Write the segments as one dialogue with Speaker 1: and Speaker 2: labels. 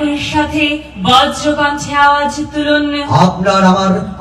Speaker 1: একই সাথে বজ্রকণ্ঠে আওয়াজ তুলুন।
Speaker 2: আপনার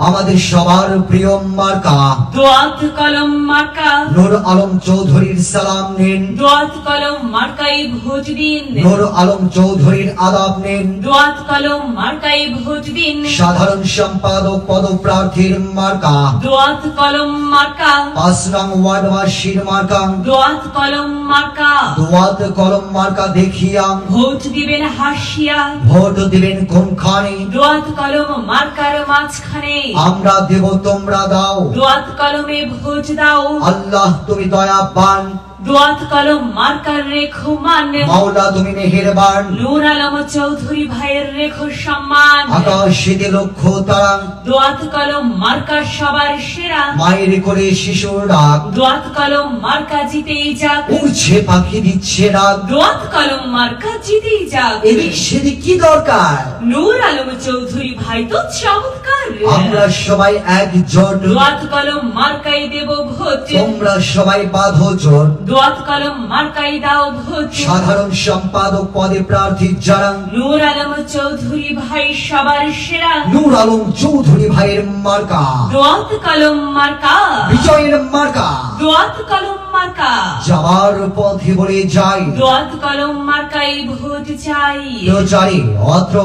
Speaker 2: আমাদের সবার প্রিয় মার্কা
Speaker 1: দোয়াত কলম মার্কা।
Speaker 2: নূর আলম চৌধুরীর সালাম নিন।
Speaker 1: দোয়াত কলম মার্কাই ভোট দিন।
Speaker 2: নূর আলম চৌধুরীর আদাব নিন।
Speaker 1: দোয়াত কলম মার্কাই ভোট দিন।
Speaker 2: সাধারণ সম্পাদক পদপ্রার্থীর মার্কা
Speaker 1: দোয়াত কলম মার্কা।
Speaker 2: 5 নং ওয়ার্ডবাসীর মার্কা
Speaker 1: দোয়াত কলম মার্কা।
Speaker 2: দোয়াত কলম মার্কা দেখিয়া
Speaker 1: ভোট দিবেন হাসিয়া।
Speaker 2: ভোট দিবেন কোনখানে?
Speaker 1: দোয়াত কলম মার্কার মাঝখানে।
Speaker 2: আমরা দেব তোমরা দাও।
Speaker 1: দোয়াত কলমে ভোট দাও।
Speaker 2: আল্লাহ তুমি দয়াবান,
Speaker 1: দোয়াত কলম মার্কার রেখো মান।
Speaker 2: মাওলা তুমি মেহেরবান।
Speaker 1: নূর আলম চৌধুরী ভাইয়ের রেখো সম্মান।
Speaker 2: আকাশে লক্ষ তারা
Speaker 1: দোয়াত কলম মার্কা সবার সেরা।
Speaker 2: মায়ের করে শিশুর ডাক
Speaker 1: দোয়াত কলম মার্কা জিতেই যাক।
Speaker 2: উড়ছে পাখি দিচ্ছে ডাক।
Speaker 1: দোয়াত কলম মার্কা জিতেই যাক।
Speaker 2: এদিক সেদিক কি দরকার?
Speaker 1: নূর আলম চৌধুরী ভাই তো চমৎকার।
Speaker 2: আমরা সবাই একজোট।
Speaker 1: দোয়াত কলম মার্কাই দেব ভোট।
Speaker 2: তোমরা সবাই বাঁধো জোট।
Speaker 1: দোয়াত কলম মার্কাই দাও ভোট।
Speaker 2: সাধারণ সম্পাদক পদে প্রার্থী যারা
Speaker 1: নূর আলম চৌধুরী ভাই সবার সেরা।
Speaker 2: নূর আলম চৌধুরী ভাইয়ের মার্কা
Speaker 1: দোয়াত কলম মার্কা।
Speaker 2: বিজয়ের মার্কা।
Speaker 1: দোয়াত কলম মার্কা।
Speaker 2: যাবার পথে বলে যাই
Speaker 1: দোয়াত কলম মার্কাই ভোট চাই।
Speaker 2: প্রচারে অত্র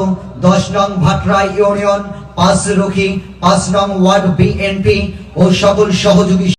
Speaker 2: 10 নং ভাটরা ইউনিয়ন 5 রুখি 5 নং ওয়ার্ড বিএনপি ও সকল সহযোগী